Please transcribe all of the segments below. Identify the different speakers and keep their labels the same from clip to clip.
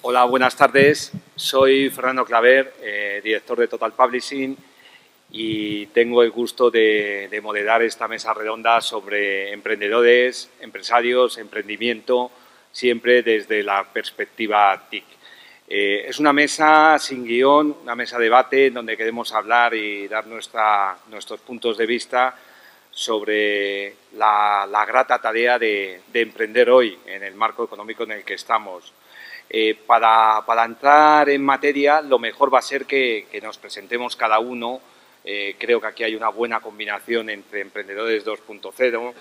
Speaker 1: Hola, buenas tardes. Soy Fernando Claver, director de Total Publishing, y tengo el gusto de moderar esta mesa redonda sobre emprendedores, empresarios, emprendimiento, siempre desde la perspectiva TIC. Es una mesa sin guión, una mesa de debate donde queremos hablar y dar nuestros puntos de vista sobre la grata tarea de emprender hoy en el marco económico en el que estamos. Para entrar en materia, lo mejor va a ser que nos presentemos cada uno. Creo que aquí hay una buena combinación entre emprendedores 2.0,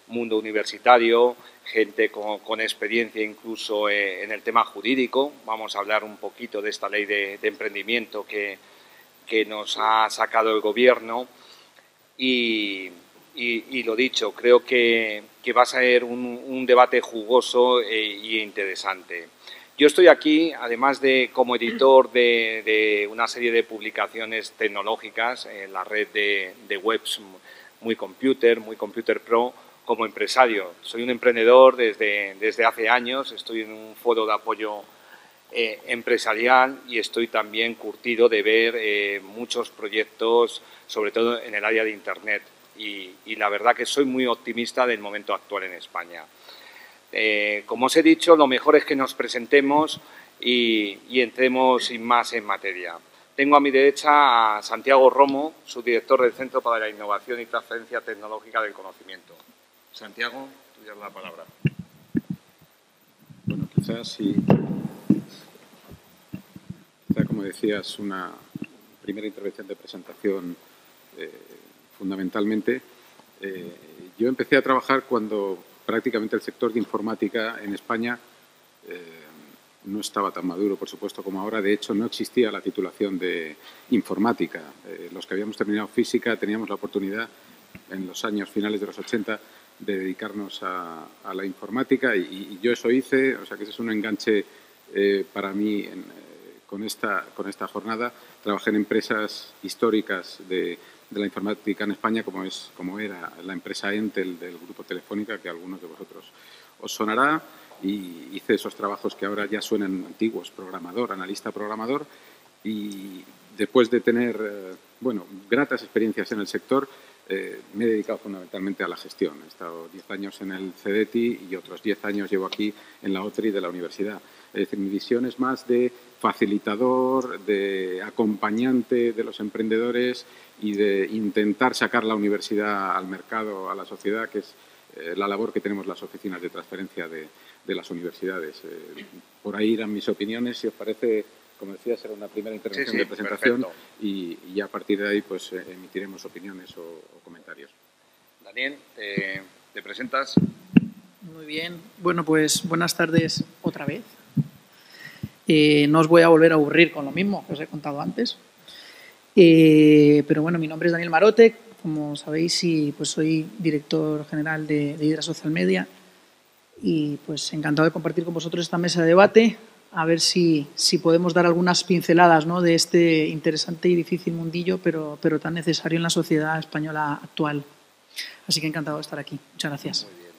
Speaker 1: mundo universitario, gente con experiencia incluso en el tema jurídico. Vamos a hablar un poquito de esta ley de emprendimiento que nos ha sacado el Gobierno. Y lo dicho, creo que va a ser un debate jugoso e interesante. Yo estoy aquí, además de como editor de una serie de publicaciones tecnológicas en la red de webs Muy Computer Pro, como empresario. Soy un emprendedor desde hace años, estoy en un foro de apoyo empresarial y estoy también curtido de ver muchos proyectos, sobre todo en el área de Internet. Y la verdad que soy muy optimista del momento actual en España. Como os he dicho, lo mejor es que nos presentemos y entremos sin más en materia. Tengo a mi derecha a Santiago Romo, subdirector del Centro para la Innovación y Transferencia Tecnológica del Conocimiento. Santiago, tuya es la palabra.
Speaker 2: Bueno, quizás como decías, una primera intervención de presentación fundamentalmente. Yo empecé a trabajar cuando prácticamente el sector de informática en España no estaba tan maduro, por supuesto, como ahora. De hecho, no existía la titulación de informática. Los que habíamos terminado física teníamos la oportunidad, en los años finales de los 80, de dedicarnos a la informática y yo eso hice. O sea, que ese es un enganche para mí con esta jornada. Trabajé en empresas históricas de la informática en España, como era la empresa Entel del Grupo Telefónica, que a algunos de vosotros os sonará, y hice esos trabajos que ahora ya suenan antiguos, analista programador, y después de tener gratas experiencias en el sector, me he dedicado fundamentalmente a la gestión. He estado 10 años en el CEDETI y otros 10 años llevo aquí en la OTRI de la universidad. Es decir, mi visión es más de facilitador, de acompañante de los emprendedores y de intentar sacar la universidad al mercado, a la sociedad, que es la labor que tenemos las oficinas de transferencia de las universidades. Por ahí irán mis opiniones. Si os parece, como decía, será una primera intervención de presentación y a partir de ahí pues emitiremos opiniones o comentarios.
Speaker 1: Daniel, ¿te presentas?
Speaker 3: Muy bien. Bueno, pues buenas tardes otra vez. No os voy a volver a aburrir con lo mismo que os he contado antes. Pero bueno, mi nombre es Daniel Marote, como sabéis, y pues soy director general de Hydra Social Media. Y pues encantado de compartir con vosotros esta mesa de debate, a ver si podemos dar algunas pinceladas, ¿no?, de este interesante y difícil mundillo, pero tan necesario en la sociedad española actual. Así que encantado de estar aquí. Muchas gracias.
Speaker 1: Muy bien.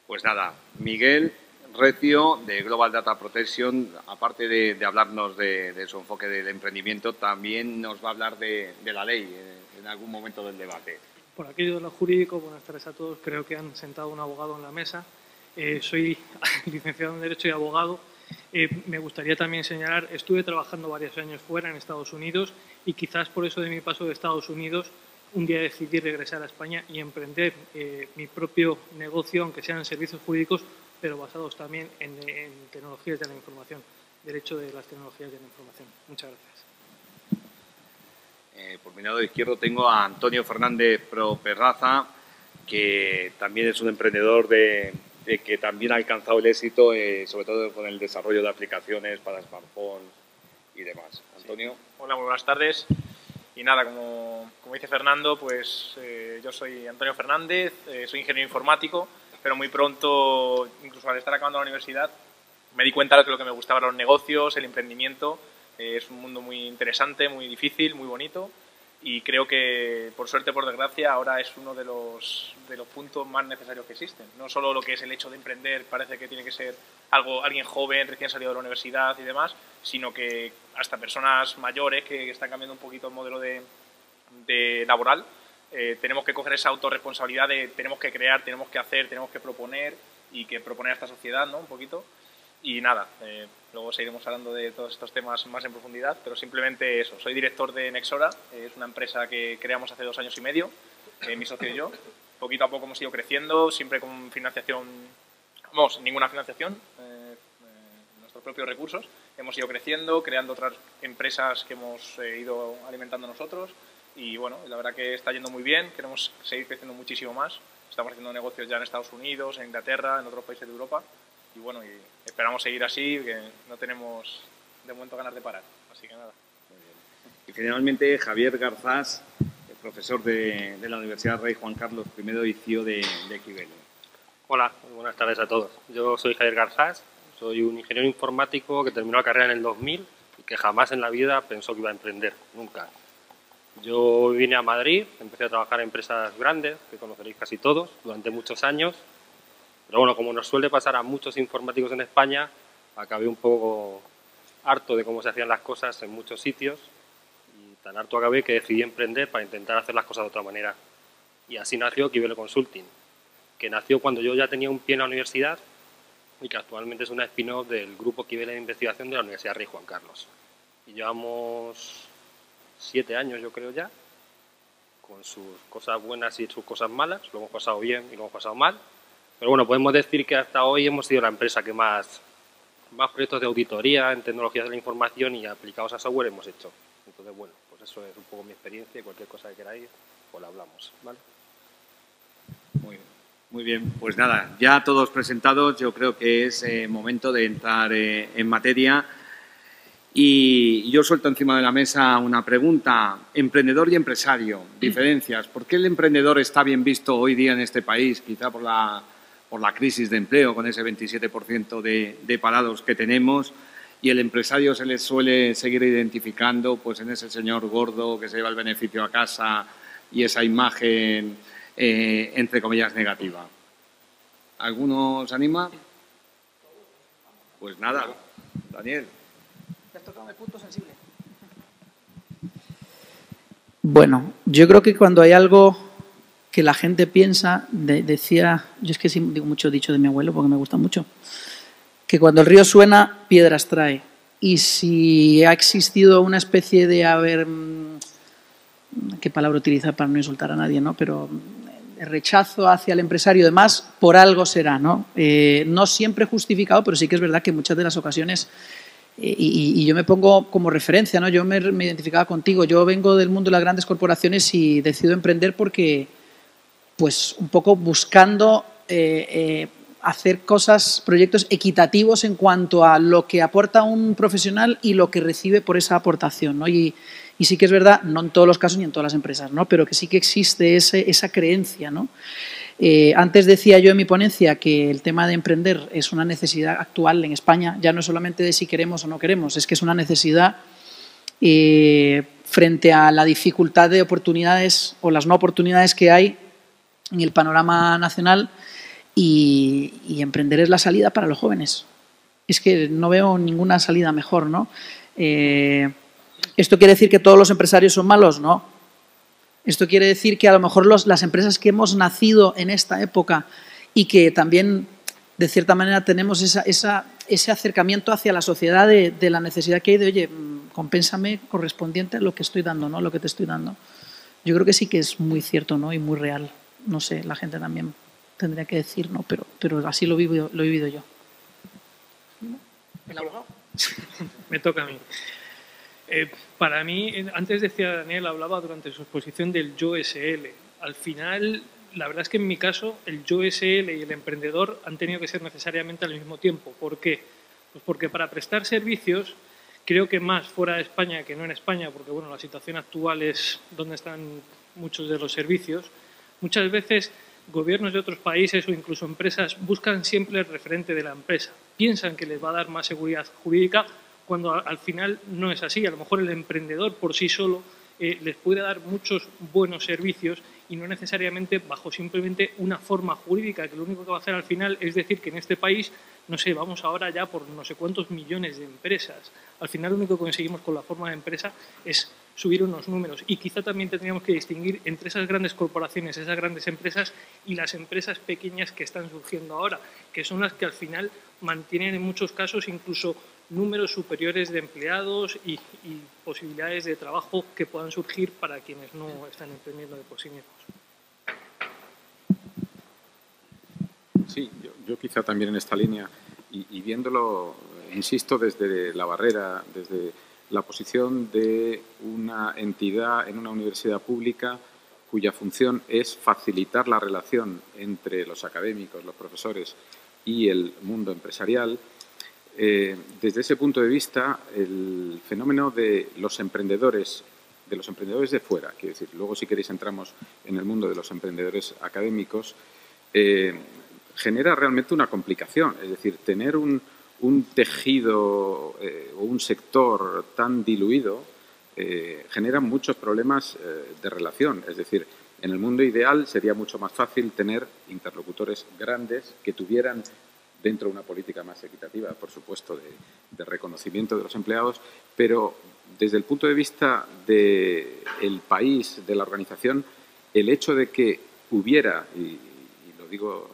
Speaker 1: Pues nada, Miguel Recio, de Global Data Protection, aparte de hablarnos de su enfoque del emprendimiento, también nos va a hablar de la ley en algún momento del debate.
Speaker 4: Por aquello de lo jurídico, buenas tardes a todos. Creo que han sentado un abogado en la mesa. Soy licenciado en Derecho y abogado. Me gustaría también señalar, estuve trabajando varios años fuera en Estados Unidos y quizás por eso de mi paso de Estados Unidos un día decidí regresar a España y emprender mi propio negocio, aunque sean servicios jurídicos, pero basados también en tecnologías de la información, derecho de las tecnologías de la información. Muchas gracias.
Speaker 1: Por mi lado izquierdo tengo a Antonio Fernández Perraza, que también es un emprendedor que también ha alcanzado el éxito, sobre todo con el desarrollo de aplicaciones para smartphones y demás. Antonio.
Speaker 5: Sí. Hola, muy buenas tardes. Y nada, como dice Fernando, pues yo soy Antonio Fernández, soy ingeniero informático, pero muy pronto, incluso al estar acabando la universidad, me di cuenta de que lo que me gustaba eran los negocios, el emprendimiento, Es un mundo muy interesante, muy difícil, muy bonito y creo que, por suerte, por desgracia, ahora es uno de los puntos más necesarios que existen. No solo lo que es el hecho de emprender, parece que tiene que ser alguien joven, recién salido de la universidad y demás, sino que hasta personas mayores que están cambiando un poquito el modelo de laboral, tenemos que coger esa autorresponsabilidad de tenemos que crear, tenemos que hacer, tenemos que proponer y que proponer a esta sociedad, ¿no? Un poquito. Y nada, luego seguiremos hablando de todos estos temas más en profundidad, pero simplemente eso. Soy director de Nexora, es una empresa que creamos hace 2 años y medio, mi socio y yo. Poquito a poco hemos ido creciendo, siempre con financiación, vamos, ninguna financiación, nuestros propios recursos. Hemos ido creciendo, creando otras empresas que hemos ido alimentando nosotros y bueno, la verdad que está yendo muy bien, queremos seguir creciendo muchísimo más. Estamos haciendo negocios ya en Estados Unidos, en Inglaterra, en otros países de Europa. Y bueno, y esperamos seguir así, que no tenemos de momento ganas de parar. Así que nada.
Speaker 1: Y finalmente, Javier Garzás, profesor de la Universidad Rey Juan Carlos I y CEO de Quibele.
Speaker 6: Hola, buenas tardes a todos. Yo soy Javier Garzás, soy un ingeniero informático que terminó la carrera en el 2000 y que jamás en la vida pensó que iba a emprender, nunca. Yo vine a Madrid, empecé a trabajar en empresas grandes, que conoceréis casi todos, durante muchos años. Pero bueno, como nos suele pasar a muchos informáticos en España, acabé un poco harto de cómo se hacían las cosas en muchos sitios y tan harto acabé que decidí emprender para intentar hacer las cosas de otra manera. Y así nació Quibele Consulting, que nació cuando yo ya tenía un pie en la universidad y que actualmente es una spin-off del grupo Quibele de Investigación de la Universidad Rey Juan Carlos. Y llevamos 7 años, yo creo ya, con sus cosas buenas y sus cosas malas. Lo hemos pasado bien y lo hemos pasado mal. Pero bueno, podemos decir que hasta hoy hemos sido la empresa que más proyectos de auditoría en tecnologías de la información y aplicados a software hemos hecho. Entonces, bueno, pues eso es un poco mi experiencia y cualquier cosa que queráis, pues la hablamos, ¿vale?
Speaker 1: Muy bien, pues nada, ya todos presentados, yo creo que es momento de entrar en materia. Y yo suelto encima de la mesa una pregunta. Emprendedor y empresario, diferencias. ¿Por qué el emprendedor está bien visto hoy día en este país? Quizá por la crisis de empleo, con ese 27% de parados que tenemos, y el empresario se le suele seguir identificando pues en ese señor gordo que se lleva el beneficio a casa y esa imagen, entre comillas, negativa. ¿Alguno se anima? Pues nada, Daniel.
Speaker 3: Te has tocado el punto sensible. Bueno, yo creo que cuando hay algo que la gente piensa, decía, yo es que sí digo mucho dicho de mi abuelo porque me gusta mucho, que cuando el río suena, piedras trae. Y si ha existido una especie de ¿qué palabra utilizar para no insultar a nadie, ¿no? Pero rechazo hacia el empresario y demás, por algo será, ¿no? No siempre justificado, pero sí que es verdad que en muchas de las ocasiones, y yo me pongo como referencia, ¿no? Yo me identificaba contigo, yo vengo del mundo de las grandes corporaciones y decido emprender porque, pues, un poco buscando hacer proyectos equitativos en cuanto a lo que aporta un profesional y lo que recibe por esa aportación, ¿no? Y sí que es verdad, no en todos los casos ni en todas las empresas, ¿no? Pero que sí que existe esa creencia, ¿no? Antes decía yo en mi ponencia que el tema de emprender es una necesidad actual en España, ya no solamente de si queremos o no queremos, es que es una necesidad frente a la dificultad de oportunidades o las no oportunidades que hay en el panorama nacional. Y emprender es la salida para los jóvenes. Es que no veo ninguna salida mejor, ¿no? ¿Esto quiere decir que todos los empresarios son malos? No. Esto quiere decir que a lo mejor las empresas que hemos nacido en esta época y que también, de cierta manera, tenemos ese acercamiento hacia la sociedad de la necesidad que hay de, oye, compénsame correspondiente a lo que estoy dando, ¿no? Lo que te estoy dando. Yo creo que sí que es muy cierto, ¿no? Y muy real. No sé, la gente también tendría que decir, ¿no? Pero así lo he vivido yo. ¿El abogado?
Speaker 4: Me toca a mí. Para mí, antes decía Daniel, hablaba durante su exposición del yo SL. Al final, la verdad es que en mi caso, el yo SL y el emprendedor han tenido que ser necesariamente al mismo tiempo. ¿Por qué? Pues porque para prestar servicios, creo que más fuera de España que no en España, porque bueno, la situación actual es donde están muchos de los servicios, muchas veces gobiernos de otros países o incluso empresas buscan siempre el referente de la empresa. Piensan que les va a dar más seguridad jurídica cuando al final no es así. A lo mejor el emprendedor por sí solo les puede dar muchos buenos servicios y no necesariamente bajo simplemente una forma jurídica, que lo único que va a hacer al final es decir que en este país, no sé, vamos ahora ya por no sé cuántos millones de empresas. Al final lo único que conseguimos con la forma de empresa es subir unos números, y quizá también tendríamos que distinguir entre esas grandes corporaciones, esas grandes empresas y las empresas pequeñas que están surgiendo ahora, que son las que al final mantienen en muchos casos incluso números superiores de empleados y posibilidades de trabajo que puedan surgir para quienes no están emprendiendo de por sí mismos.
Speaker 2: Sí, yo quizá también en esta línea, y viéndolo, insisto, desde la barrera, desde la posición de una entidad en una universidad pública cuya función es facilitar la relación entre los académicos, los profesores y el mundo empresarial. Desde ese punto de vista, el fenómeno de los emprendedores de fuera, quiero decir, luego si queréis entramos en el mundo de los emprendedores académicos, genera realmente una complicación. Es decir, tener un tejido o un sector tan diluido genera muchos problemas de relación. Es decir, en el mundo ideal sería mucho más fácil tener interlocutores grandes que tuvieran, dentro de una política más equitativa, por supuesto, de reconocimiento de los empleados, pero desde el punto de vista del país, de la organización, el hecho de que hubiera, y lo digo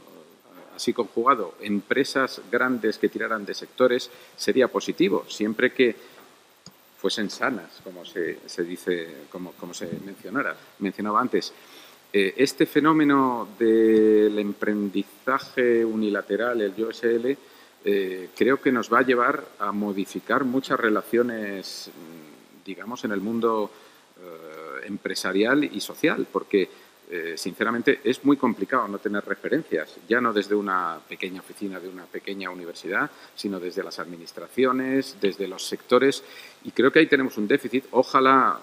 Speaker 2: así conjugado, empresas grandes que tiraran de sectores sería positivo, siempre que fuesen sanas, como se dice, como se mencionaba antes. Este fenómeno del emprendizaje unilateral, el YOSL, creo que nos va a llevar a modificar muchas relaciones, digamos, en el mundo empresarial y social, porque sinceramente es muy complicado no tener referencias, ya no desde una pequeña oficina de una pequeña universidad, sino desde las administraciones, desde los sectores, y creo que ahí tenemos un déficit. Ojalá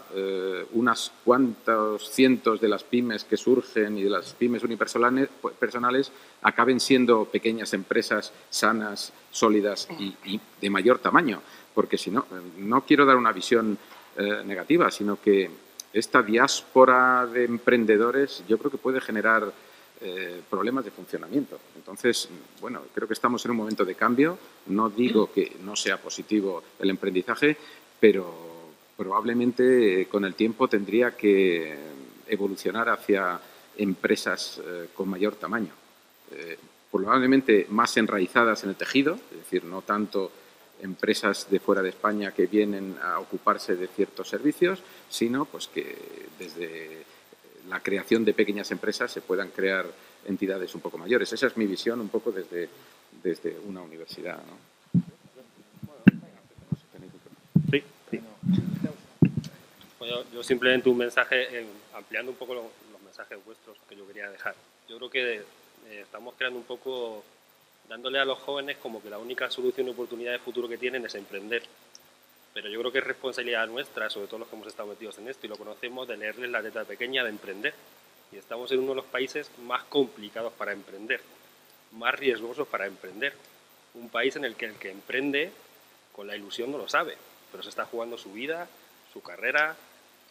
Speaker 2: unas cuantos cientos de las pymes que surgen y de las pymes unipersonales acaben siendo pequeñas empresas sanas, sólidas y de mayor tamaño, porque si no, no quiero dar una visión negativa, sino que esta diáspora de emprendedores yo creo que puede generar problemas de funcionamiento. Entonces, bueno, creo que estamos en un momento de cambio. No digo que no sea positivo el emprendizaje, pero probablemente con el tiempo tendría que evolucionar hacia empresas con mayor tamaño. Probablemente más enraizadas en el tejido, es decir, no tanto empresas de fuera de España que vienen a ocuparse de ciertos servicios, sino pues que desde la creación de pequeñas empresas se puedan crear entidades un poco mayores. Esa es mi visión un poco desde una universidad, ¿no?
Speaker 6: Sí. Bueno, yo simplemente un mensaje, ampliando un poco los mensajes vuestros que yo quería dejar. Yo creo que estamos creando un poco, dándole a los jóvenes como que la única solución y oportunidad de futuro que tienen es emprender. Pero yo creo que es responsabilidad nuestra, sobre todo los que hemos estado metidos en esto y lo conocemos, de leerles la letra pequeña de emprender. Y estamos en uno de los países más complicados para emprender, más riesgosos para emprender. Un país en el que emprende con la ilusión no lo sabe, pero se está jugando su vida, su carrera,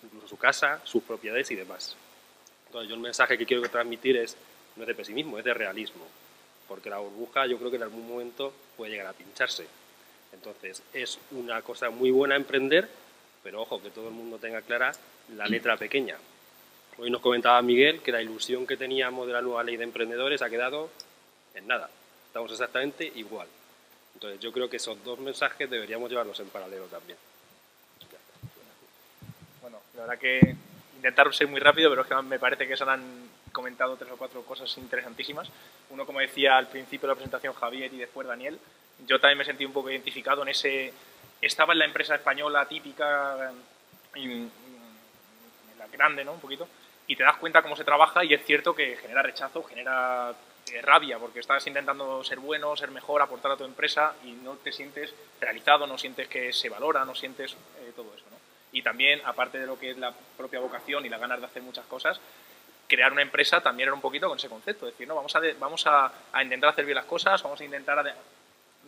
Speaker 6: incluso su casa, sus propiedades y demás. Entonces yo el mensaje que quiero transmitir no es de pesimismo, es de realismo. Porque la burbuja yo creo que en algún momento puede llegar a pincharse. Entonces es una cosa muy buena emprender, pero ojo, que todo el mundo tenga clara la letra pequeña. Hoy nos comentaba Miguel que la ilusión que teníamos de la nueva ley de emprendedores ha quedado en nada. Estamos exactamente igual. Entonces yo creo que esos dos mensajes deberíamos llevarlos en paralelo también.
Speaker 5: Bueno, la verdad que intentar ser muy rápido, pero es que me parece que se han comentado 3 o 4 cosas interesantísimas. Uno, como decía al principio de la presentación Javier y después Daniel, yo también me sentí un poco identificado en ese... Estaba en la empresa española típica, en la grande, ¿no? Un poquito, y te das cuenta cómo se trabaja y es cierto que genera rechazo, genera rabia, porque estás intentando ser bueno, ser mejor, aportar a tu empresa y no te sientes realizado, no sientes que se valora, no sientes todo eso, ¿no? Y también, aparte de lo que es la propia vocación y las ganas de hacer muchas cosas, crear una empresa también era un poquito con ese concepto, es decir, ¿no? Vamos a intentar hacer bien las cosas, vamos a intentar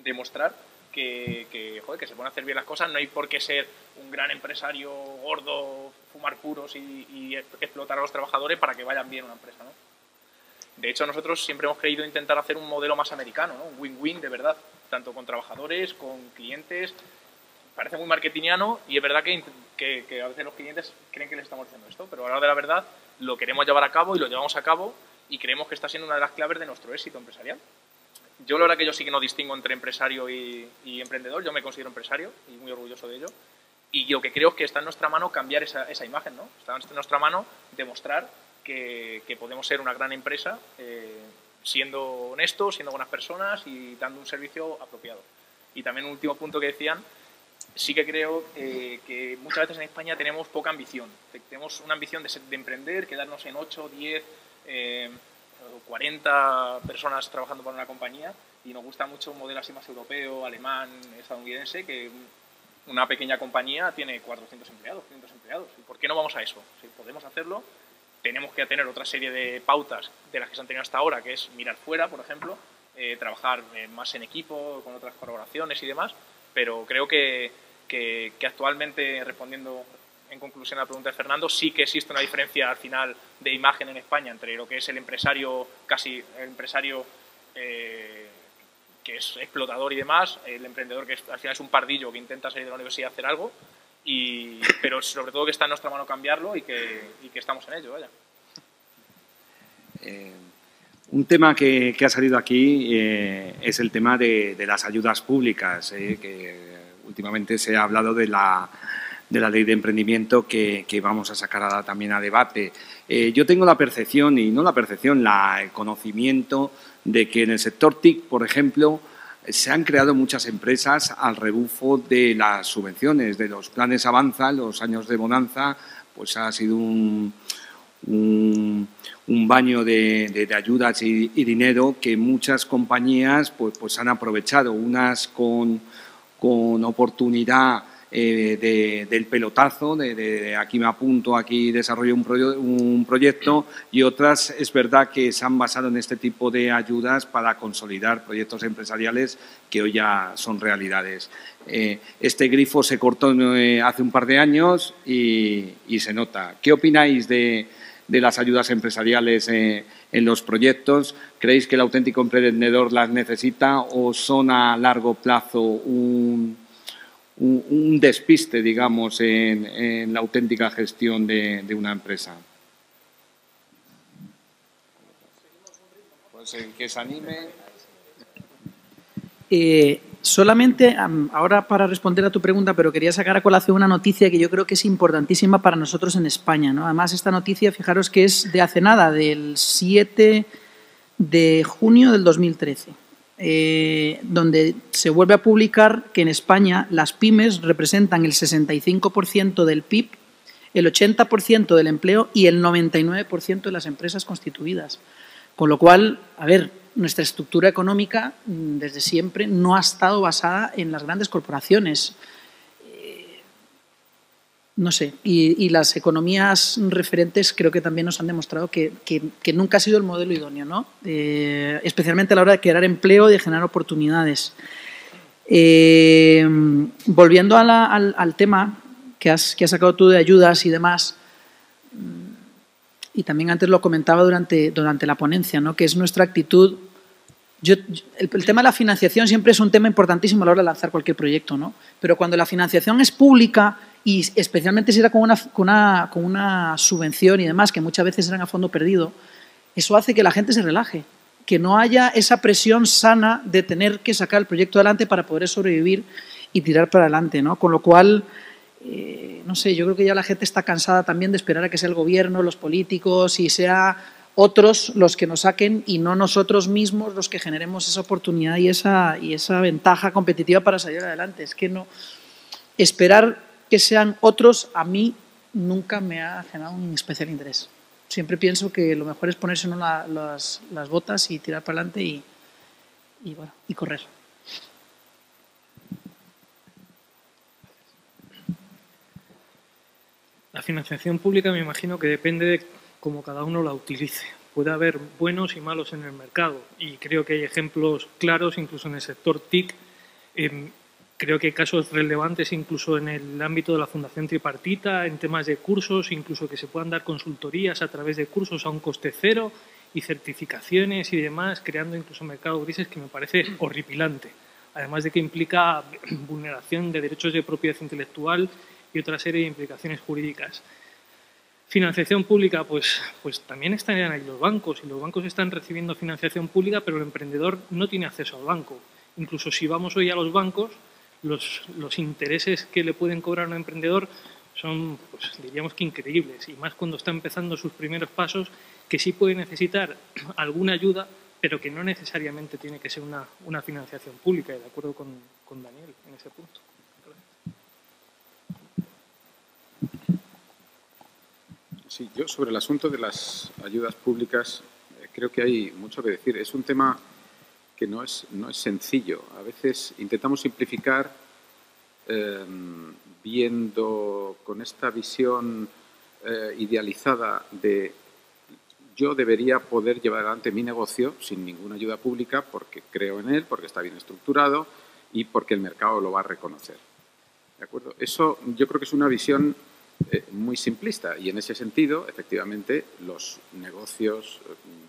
Speaker 5: demostrar joder, que se pueden hacer bien las cosas. No hay por qué ser un gran empresario gordo, fumar puros y explotar a los trabajadores para que vayan bien una empresa, ¿no? De hecho, nosotros siempre hemos querido intentar hacer un modelo más americano, ¿no? Un win-win de verdad, tanto con trabajadores, con clientes. Parece muy marketingiano y es verdad que a veces los clientes creen que les estamos haciendo esto, pero a la hora de la verdad lo queremos llevar a cabo y lo llevamos a cabo y creemos que está siendo una de las claves de nuestro éxito empresarial. Yo la verdad que yo sí que no distingo entre empresario y emprendedor, yo me considero empresario y muy orgulloso de ello. Y lo que creo es que está en nuestra mano cambiar esa imagen, ¿no? Está en nuestra mano demostrar que podemos ser una gran empresa siendo honestos, siendo buenas personas y dando un servicio apropiado. Y también un último punto que decían, sí que creo que muchas veces en España tenemos poca ambición. Tenemos una ambición de emprender, quedarnos en 8, 10, 40 personas trabajando para una compañía y nos gusta mucho un modelo así más europeo, alemán, estadounidense, que una pequeña compañía tiene 400 empleados, 500 empleados. ¿Y por qué no vamos a eso? Si podemos hacerlo, tenemos que tener otra serie de pautas de las que se han tenido hasta ahora, que es mirar fuera, por ejemplo, trabajar más en equipo, con otras colaboraciones y demás, pero creo que actualmente, respondiendo en conclusión a la pregunta de Fernando, sí que existe una diferencia al final de imagen en España entre lo que es el empresario, que es explotador y demás, el emprendedor que al final es un pardillo que intenta salir de la universidad a hacer algo, pero sobre todo que está en nuestra mano cambiarlo y que estamos en ello, vaya.
Speaker 1: Un tema que ha salido aquí es el tema de las ayudas públicas, que últimamente se ha hablado de la ley de emprendimiento que vamos a sacar ahora también a debate. Yo tengo la percepción, y no la percepción, el conocimiento de que en el sector TIC, por ejemplo, se han creado muchas empresas al rebufo de las subvenciones, de los planes Avanza, los años de bonanza, pues ha sido un baño de ayudas y dinero que muchas compañías pues han aprovechado, unas con oportunidad del pelotazo, de aquí me apunto, aquí desarrollo un proyecto, y otras es verdad que se han basado en este tipo de ayudas para consolidar proyectos empresariales que hoy ya son realidades. Este grifo se cortó hace un par de años y se nota. ¿Qué opináis de las ayudas empresariales en los proyectos? ¿Creéis que el auténtico emprendedor las necesita o son a largo plazo un despiste, digamos, en la auténtica gestión de una empresa? Pues el que se anime.
Speaker 3: Solamente, ahora para responder a tu pregunta, pero quería sacar a colación una noticia que yo creo que es importantísima para nosotros en España, ¿no? Además, esta noticia, fijaros que es de hace nada, del 7 de junio del 2013. Donde se vuelve a publicar que en España las pymes representan el 65% del PIB, el 80% del empleo y el 99% de las empresas constituidas. Con lo cual, a ver, nuestra estructura económica desde siempre no ha estado basada en las grandes corporaciones. No sé, y las economías referentes creo que también nos han demostrado que nunca ha sido el modelo idóneo, ¿no? Especialmente a la hora de crear empleo y de generar oportunidades. Volviendo al tema que has sacado tú de ayudas y demás, y también antes lo comentaba durante la ponencia, ¿no? Que es nuestra actitud. El tema de la financiación siempre es un tema importantísimo a la hora de lanzar cualquier proyecto, ¿no? Pero cuando la financiación es pública, y especialmente si era con una subvención y demás, que muchas veces eran a fondo perdido, eso hace que la gente se relaje, que no haya esa presión sana de tener que sacar el proyecto adelante para poder sobrevivir y tirar para adelante, ¿no? Con lo cual, no sé, yo creo que ya la gente está cansada también de esperar a que sea el gobierno, los políticos y sea otros los que nos saquen y no nosotros mismos los que generemos esa oportunidad y esa ventaja competitiva para salir adelante. Es que no esperar que sean otros, a mí nunca me ha generado un especial interés. Siempre pienso que lo mejor es ponerse uno las botas y tirar para adelante y correr.
Speaker 4: La financiación pública me imagino que depende de cómo cada uno la utilice. Puede haber buenos y malos en el mercado y creo que hay ejemplos claros, incluso en el sector TIC, Creo que hay casos relevantes incluso en el ámbito de la Fundación Tripartita, en temas de cursos, incluso que se puedan dar consultorías a través de cursos a un coste cero y certificaciones y demás, creando incluso mercados grises, que me parece horripilante. Además de que implica vulneración de derechos de propiedad intelectual y otra serie de implicaciones jurídicas. Financiación pública, pues también están ahí los bancos, y los bancos están recibiendo financiación pública, pero el emprendedor no tiene acceso al banco. Incluso si vamos hoy a los bancos, los intereses que le pueden cobrar a un emprendedor son, pues, diríamos que increíbles, y más cuando está empezando sus primeros pasos, que sí puede necesitar alguna ayuda, pero que no necesariamente tiene que ser una financiación pública, y de acuerdo con Daniel en ese punto.
Speaker 2: Sí, yo sobre el asunto de las ayudas públicas creo que hay mucho que decir. Es un tema que no es sencillo. A veces intentamos simplificar viendo con esta visión idealizada de yo debería poder llevar adelante mi negocio sin ninguna ayuda pública porque creo en él, porque está bien estructurado y porque el mercado lo va a reconocer. ¿De acuerdo? Eso yo creo que es una visión muy simplista y en ese sentido, efectivamente, los negocios,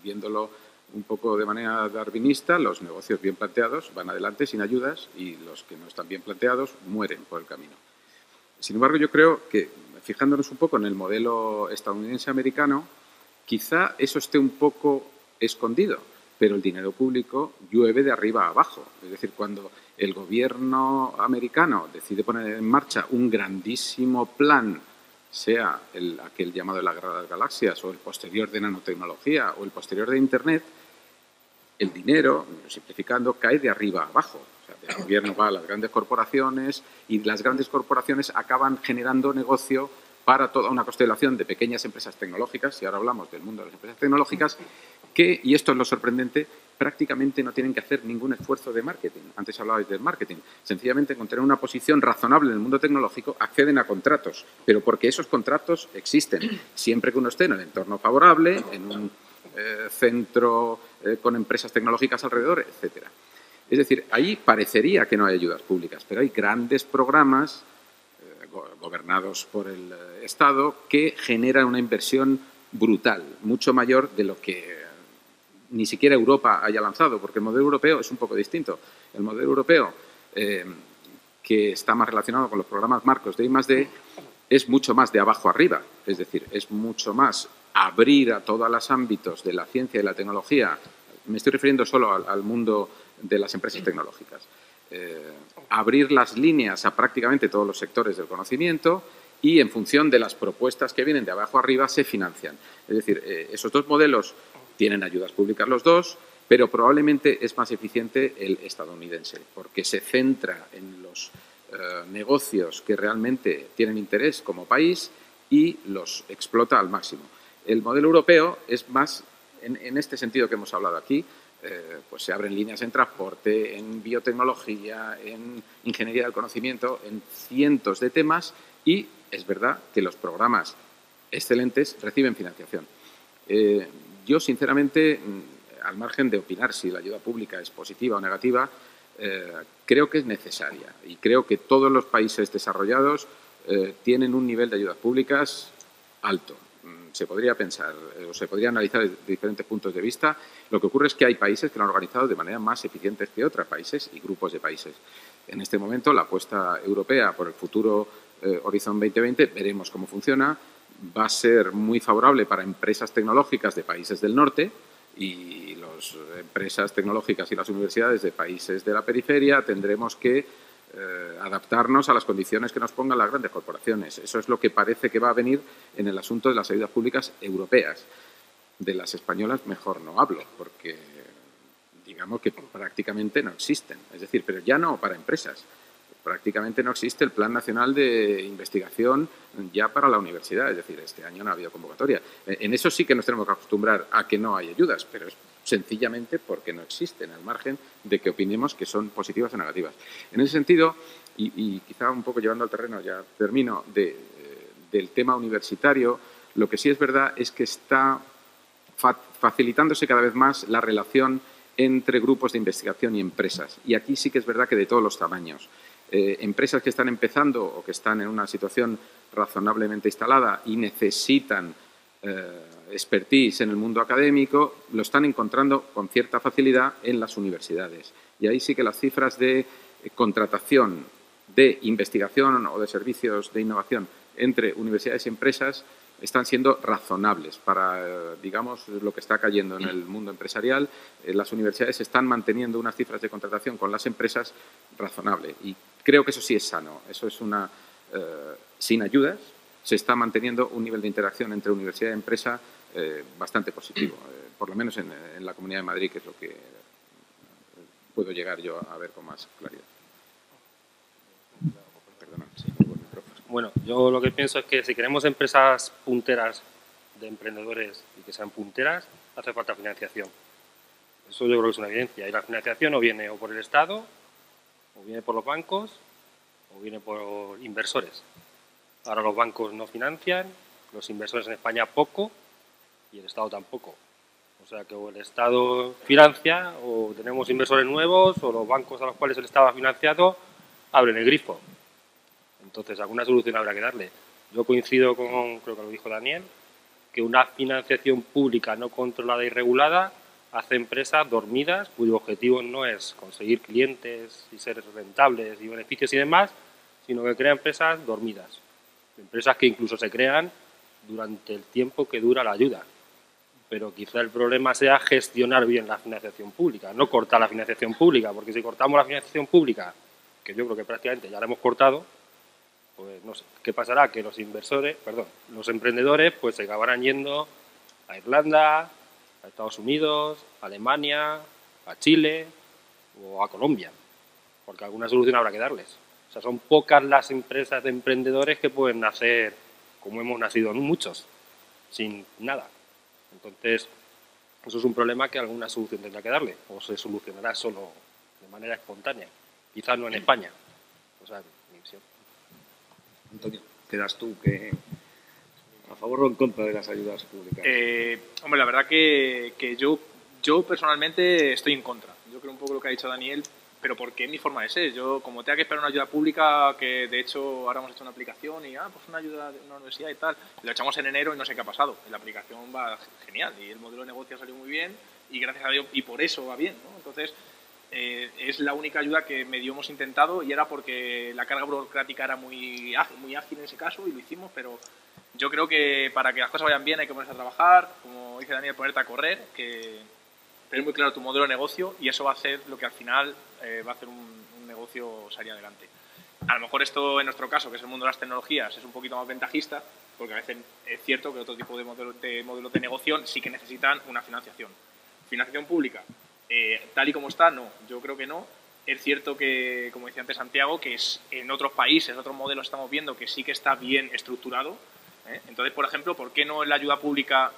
Speaker 2: viéndolo un poco de manera darwinista, los negocios bien planteados van adelante sin ayudas y los que no están bien planteados mueren por el camino. Sin embargo, yo creo que, fijándonos un poco en el modelo estadounidense-americano, quizá eso esté un poco escondido, pero el dinero público llueve de arriba a abajo. Es decir, cuando el gobierno americano decide poner en marcha un grandísimo plan, sea aquel llamado de la Guerra de las Galaxias o el posterior de nanotecnología o el posterior de Internet, el dinero, simplificando, cae de arriba a abajo. O sea, el gobierno va a las grandes corporaciones y las grandes corporaciones acaban generando negocio para toda una constelación de pequeñas empresas tecnológicas, y ahora hablamos del mundo de las empresas tecnológicas, que, y esto es lo sorprendente, prácticamente no tienen que hacer ningún esfuerzo de marketing. Antes hablabais del marketing. Sencillamente, con tener una posición razonable en el mundo tecnológico, acceden a contratos, pero porque esos contratos existen, siempre que uno esté en el entorno favorable, en un centro con empresas tecnológicas alrededor, etcétera. Es decir, ahí parecería que no hay ayudas públicas, pero hay grandes programas gobernados por el Estado que generan una inversión brutal, mucho mayor de lo que ni siquiera Europa haya lanzado, porque el modelo europeo es un poco distinto. El modelo europeo, que está más relacionado con los programas marcos de I+D, es mucho más de abajo arriba, es decir, es mucho más abrir a todos los ámbitos de la ciencia y la tecnología. Me estoy refiriendo solo al mundo de las empresas tecnológicas. Abrir las líneas a prácticamente todos los sectores del conocimiento y, en función de las propuestas que vienen de abajo arriba, se financian. Es decir, esos dos modelos tienen ayudas públicas los dos, pero probablemente es más eficiente el estadounidense, porque se centra en los negocios que realmente tienen interés como país y los explota al máximo. El modelo europeo es más, en este sentido que hemos hablado aquí, pues se abren líneas en transporte, en biotecnología, en ingeniería del conocimiento, en cientos de temas, y es verdad que los programas excelentes reciben financiación. Yo, sinceramente, al margen de opinar si la ayuda pública es positiva o negativa, creo que es necesaria y creo que todos los países desarrollados tienen un nivel de ayudas públicas alto. Se podría pensar o se podría analizar desde diferentes puntos de vista. Lo que ocurre es que hay países que lo han organizado de manera más eficiente que otros países y grupos de países. En este momento, la apuesta europea por el futuro Horizon 2020, veremos cómo funciona, va a ser muy favorable para empresas tecnológicas de países del norte y las empresas tecnológicas y las universidades de países de la periferia tendremos que adaptarnos a las condiciones que nos pongan las grandes corporaciones. Eso es lo que parece que va a venir en el asunto de las ayudas públicas europeas. De las españolas mejor no hablo, porque digamos que prácticamente no existen. Es decir, pero ya no para empresas. Prácticamente no existe el Plan Nacional de Investigación ya para la universidad. Es decir, este año no ha habido convocatoria. En eso sí que nos tenemos que acostumbrar a que no hay ayudas, pero es sencillamente porque no existen, al margen de que opinemos que son positivas o negativas. En ese sentido, y quizá un poco llevando al terreno, ya termino, del tema universitario, lo que sí es verdad es que está facilitándose cada vez más la relación entre grupos de investigación y empresas. Y aquí sí que es verdad que de todos los tamaños. empresas que están empezando o que están en una situación razonablemente instalada y necesitan expertise en el mundo académico, lo están encontrando con cierta facilidad en las universidades. Y ahí sí que las cifras de contratación de investigación o de servicios de innovación entre universidades y empresas están siendo razonables para, digamos, lo que está cayendo en el mundo empresarial. Las universidades están manteniendo unas cifras de contratación con las empresas razonables y creo que eso sí es sano. Eso es una, sin ayudas, se está manteniendo un nivel de interacción entre universidad y empresa bastante positivo, por lo menos en la Comunidad de Madrid, que es lo que puedo llegar yo a ver con más claridad.
Speaker 6: Bueno, yo lo que pienso es que si queremos empresas punteras de emprendedores y que sean punteras, hace falta financiación. Eso yo creo que es una evidencia. Y la financiación o viene o por el Estado, o viene por los bancos, o viene por inversores. Ahora los bancos no financian, los inversores en España poco y el Estado tampoco. O sea que o el Estado financia, o tenemos inversores nuevos, o los bancos a los cuales el Estado ha financiado abren el grifo. Entonces, alguna solución habrá que darle. Yo coincido con, creo que lo dijo Daniel, que una financiación pública no controlada y regulada hace empresas dormidas cuyo objetivo no es conseguir clientes y ser rentables y beneficios y demás, sino que crea empresas dormidas. Empresas que incluso se crean durante el tiempo que dura la ayuda. Pero quizá el problema sea gestionar bien la financiación pública, no cortar la financiación pública, porque si cortamos la financiación pública, que yo creo que prácticamente ya la hemos cortado, pues no sé, ¿qué pasará? Que los emprendedores pues se acabarán yendo a Irlanda, a Estados Unidos, a Alemania, a Chile o a Colombia, porque alguna solución habrá que darles. O sea, son pocas las empresas de emprendedores que pueden nacer como hemos nacido muchos, sin nada. Entonces, eso es un problema que alguna solución tendrá que darle, o se solucionará solo de manera espontánea, quizás no en España. O sea, mi visión.
Speaker 1: Antonio, ¿quedas tú a favor o en contra de las ayudas públicas?
Speaker 5: Hombre, la verdad que yo personalmente estoy en contra. Yo creo un poco lo que ha dicho Daniel, pero porque es mi forma de ser. Yo, como tenga que esperar una ayuda pública, que de hecho ahora hemos hecho una aplicación y, pues una ayuda de una universidad y tal, lo echamos en enero y no sé qué ha pasado. La aplicación va genial y el modelo de negocio ha salido muy bien y gracias a Dios, y por eso va bien, ¿no? Entonces, es la única ayuda que medio hemos intentado y era porque la carga burocrática era muy ágil en ese caso y lo hicimos, pero yo creo que para que las cosas vayan bien hay que ponerse a trabajar, como dice Daniel, ponerte a correr, que tener muy claro tu modelo de negocio y eso va a hacer lo que al final va a hacer un negocio salir adelante. A lo mejor esto, en nuestro caso, que es el mundo de las tecnologías, es un poquito más ventajista, porque a veces es cierto que otro tipo de modelos de negocio sí que necesitan una financiación. Financiación pública, tal y como está, no. Yo creo que no. Es cierto que, como decía antes Santiago, que en otros países, otros modelos estamos viendo que sí que está bien estructurado. Entonces, por ejemplo, ¿por qué no la ayuda pública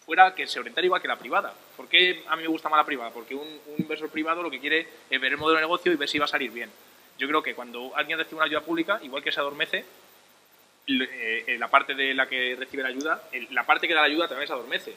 Speaker 5: fuera que se orientara igual que la privada? ¿Por qué a mí me gusta más la privada? Porque un inversor privado lo que quiere es ver el modelo de negocio y ver si va a salir bien. Yo creo que cuando alguien recibe una ayuda pública, igual que se adormece, la parte de la que recibe la ayuda, la parte que da la ayuda también se adormece.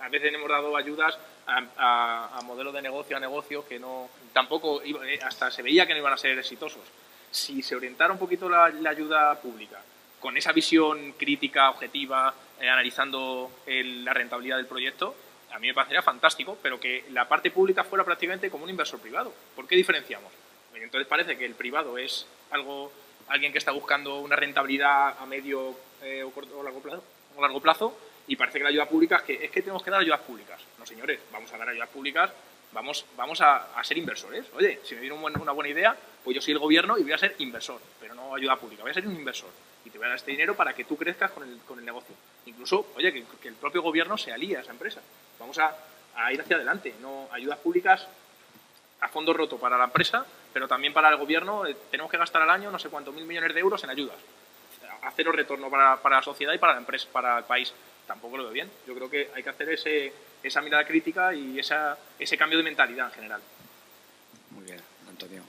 Speaker 5: A veces hemos dado ayudas a modelos de negocio, a negocios que no, tampoco, hasta se veía que no iban a ser exitosos. Si se orientara un poquito la ayuda pública con esa visión crítica, objetiva, analizando la rentabilidad del proyecto, a mí me parecería fantástico, pero que la parte pública fuera prácticamente como un inversor privado. ¿Por qué diferenciamos? Entonces parece que el privado es alguien que está buscando una rentabilidad a medio o largo plazo, y parece que la ayuda pública es que tenemos que dar ayudas públicas. No, señores, vamos a dar ayudas públicas, vamos a ser inversores. Oye, si me viene una buena idea, pues yo soy el gobierno y voy a ser inversor, pero no ayuda pública, voy a ser un inversor. Y te voy a dar este dinero para que tú crezcas con el negocio. Incluso, oye, que el propio gobierno se alíe a esa empresa. Vamos a ir hacia adelante, no ayudas públicas a fondo roto para la empresa, pero también para el gobierno. Tenemos que gastar al año no sé cuántos 1.000 millones de euros en ayudas. A cero retorno para la sociedad y para la empresa, para el país. Tampoco lo veo bien. Yo creo que hay que hacer esa mirada crítica y ese cambio de mentalidad en general.
Speaker 1: Muy bien, Antonio.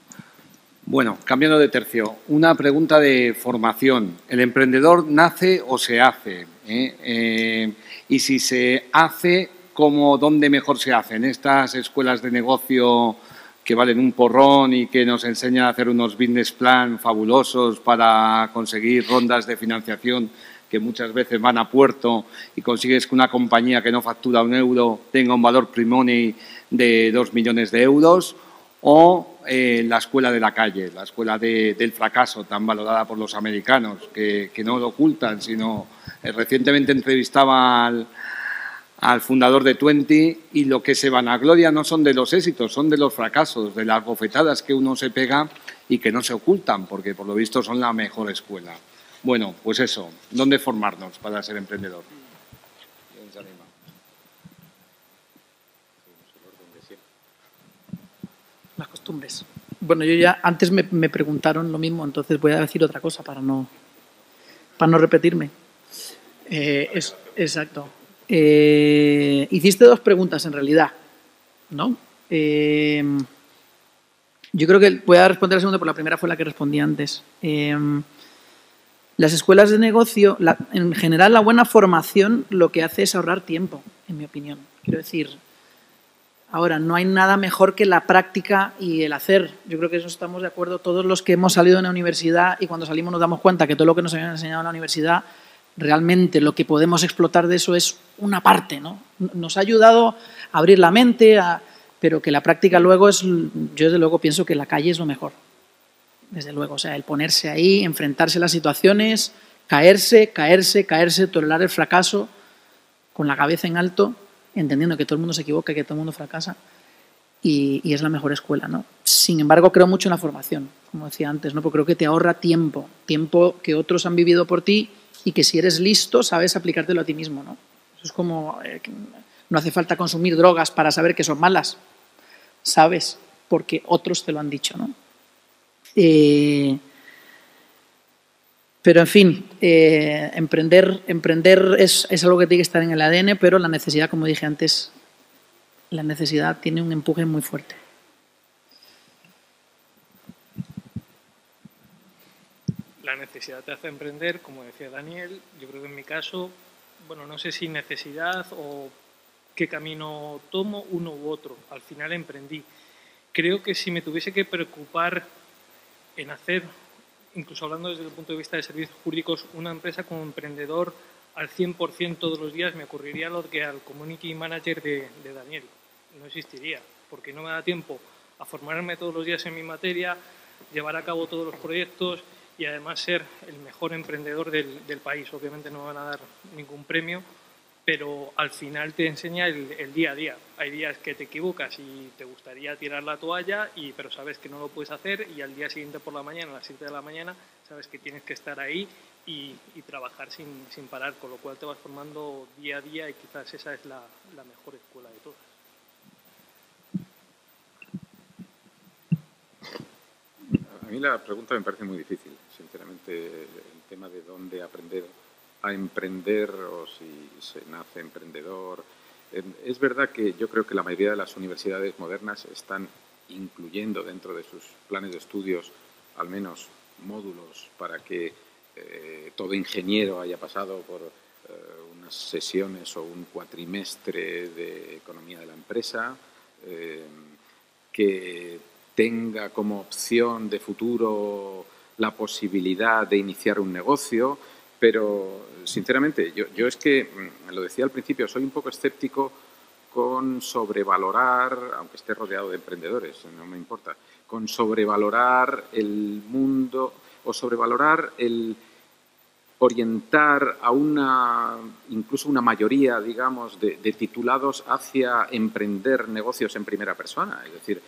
Speaker 1: Bueno, cambiando de tercio, una pregunta de formación. ¿El emprendedor nace o se hace? Y si se hace, ¿dónde mejor se hace? ¿En estas escuelas de negocio que valen un porrón y que nos enseñan a hacer unos business plan fabulosos para conseguir rondas de financiación que muchas veces van a puerto y consigues que una compañía que no factura un euro tenga un valor pre-money de 2 millones de euros, o la escuela de la calle, la escuela del fracaso, tan valorada por los americanos, que no lo ocultan, sino recientemente entrevistaba al fundador de Twenty, y lo que se vanagloria no son de los éxitos, son de los fracasos, de las bofetadas que uno se pega y que no se ocultan, porque por lo visto son la mejor escuela. Bueno, pues eso, ¿dónde formarnos para ser emprendedor?
Speaker 3: Las costumbres. Bueno, yo ya antes me preguntaron lo mismo, entonces voy a decir otra cosa para no repetirme. Exacto. Hiciste 2 preguntas en realidad, ¿no? Yo creo que voy a responder la segunda, porque la primera fue la que respondí antes. Las escuelas de negocio, en general, la buena formación lo que hace es ahorrar tiempo, en mi opinión. Quiero decir, ahora, no hay nada mejor que la práctica y el hacer. Yo creo que eso estamos de acuerdo todos los que hemos salido de la universidad, y cuando salimos nos damos cuenta que todo lo que nos habían enseñado en la universidad, realmente lo que podemos explotar de eso es una parte, ¿no? Nos ha ayudado a abrir la mente, pero que la práctica luego es... Yo desde luego pienso que la calle es lo mejor. Desde luego, o sea, el ponerse ahí, enfrentarse a las situaciones, caerse, tolerar el fracaso con la cabeza en alto, entendiendo que todo el mundo se equivoca y que todo el mundo fracasa, y es la mejor escuela, ¿no? Sin embargo, creo mucho en la formación, como decía antes, ¿no? Porque creo que te ahorra tiempo que otros han vivido por ti, y que si eres listo sabes aplicártelo a ti mismo, ¿no? Eso es como... no hace falta consumir drogas para saber que son malas, sabes, porque otros te lo han dicho, ¿no? Pero, en fin, emprender es algo que tiene que estar en el ADN, pero la necesidad, como dije antes, la necesidad tiene un empuje muy fuerte.
Speaker 4: La necesidad te hace emprender, como decía Daniel. Yo creo que en mi caso, bueno, no sé si necesidad o qué camino tomo, uno u otro. Al final emprendí. Creo que si me tuviese que preocupar en hacer, incluso hablando desde el punto de vista de servicios jurídicos, una empresa como emprendedor al 100% todos los días, me ocurriría lo que al community manager de Daniel. No existiría, porque no me da tiempo a formarme todos los días en mi materia, llevar a cabo todos los proyectos y además ser el mejor emprendedor del país. Obviamente no me van a dar ningún premio, pero al final te enseña el día a día. Hay días que te equivocas y te gustaría tirar la toalla, pero sabes que no lo puedes hacer, y al día siguiente por la mañana, a las 7 de la mañana, sabes que tienes que estar ahí y trabajar sin parar, con lo cual te vas formando día a día, y quizás esa es la mejor escuela de todas.
Speaker 2: A mí la pregunta me parece muy difícil, sinceramente, el tema de dónde aprender a emprender o si se nace emprendedor. Es verdad que yo creo que la mayoría de las universidades modernas están incluyendo dentro de sus planes de estudios al menos módulos para que todo ingeniero haya pasado por unas sesiones o un cuatrimestre de economía de la empresa, que tenga como opción de futuro la posibilidad de iniciar un negocio. Pero, sinceramente, yo es que, lo decía al principio, soy un poco escéptico con sobrevalorar, aunque esté rodeado de emprendedores, no me importa, con sobrevalorar el mundo o sobrevalorar el orientar a incluso una mayoría, digamos, de titulados hacia emprender negocios en primera persona. Es decir,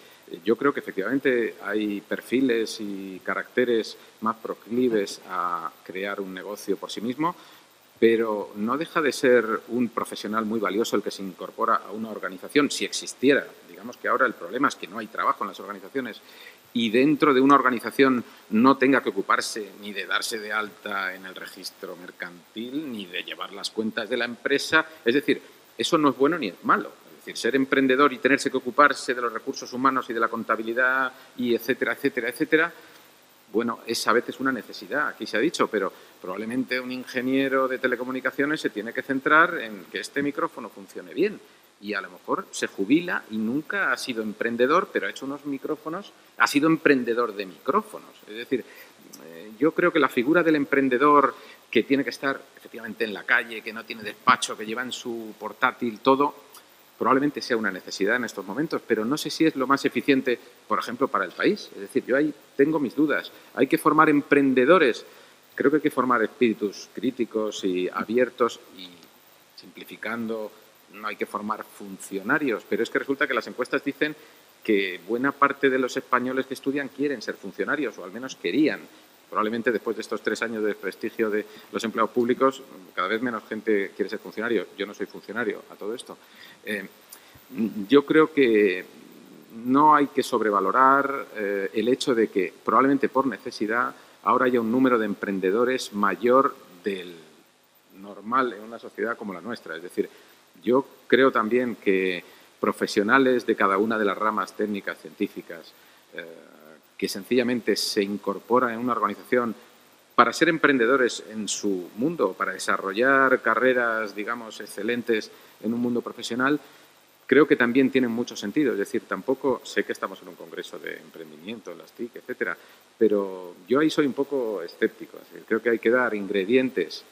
Speaker 2: yo creo que efectivamente hay perfiles y caracteres más proclives a crear un negocio por sí mismo, pero no deja de ser un profesional muy valioso el que se incorpora a una organización, si existiera. Digamos que ahora el problema es que no hay trabajo en las organizaciones, y dentro de una organización no tenga que ocuparse ni de darse de alta en el registro mercantil, ni de llevar las cuentas de la empresa. Es decir, eso no es bueno ni es malo. Es decir, ser emprendedor y tenerse que ocuparse de los recursos humanos y de la contabilidad y etcétera, etcétera, etcétera, bueno, es a veces una necesidad, aquí se ha dicho, pero probablemente un ingeniero de telecomunicaciones se tiene que centrar en que este micrófono funcione bien. y a lo mejor se jubila y nunca ha sido emprendedor, pero ha hecho unos micrófonos, ha sido emprendedor de micrófonos. Es decir, yo creo que la figura del emprendedor que tiene que estar efectivamente en la calle, que no tiene despacho, que lleva en su portátil todo, probablemente sea una necesidad en estos momentos, pero no sé si es lo más eficiente, por ejemplo, para el país. Es decir, yo ahí tengo mis dudas. Hay que formar emprendedores. Creo que hay que formar espíritus críticos y abiertos y simplificando, no hay que formar funcionarios, pero es que resulta que las encuestas dicen que buena parte de los españoles que estudian quieren ser funcionarios, o al menos querían. Probablemente después de estos 3 años de desprestigio de los empleados públicos, cada vez menos gente quiere ser funcionario. Yo no soy funcionario a todo esto. Yo creo que no hay que sobrevalorar el hecho de que probablemente por necesidad ahora haya un número de emprendedores mayor del normal en una sociedad como la nuestra. Es decir, yo creo también que profesionales de cada una de las ramas técnicas, científicas, que sencillamente se incorporan en una organización para ser emprendedores en su mundo, para desarrollar carreras, digamos, excelentes en un mundo profesional, creo que también tienen mucho sentido. Es decir, tampoco sé que estamos en un congreso de emprendimiento, en las TIC, etcétera, pero yo ahí soy un poco escéptico. Es decir, creo que hay que dar ingredientes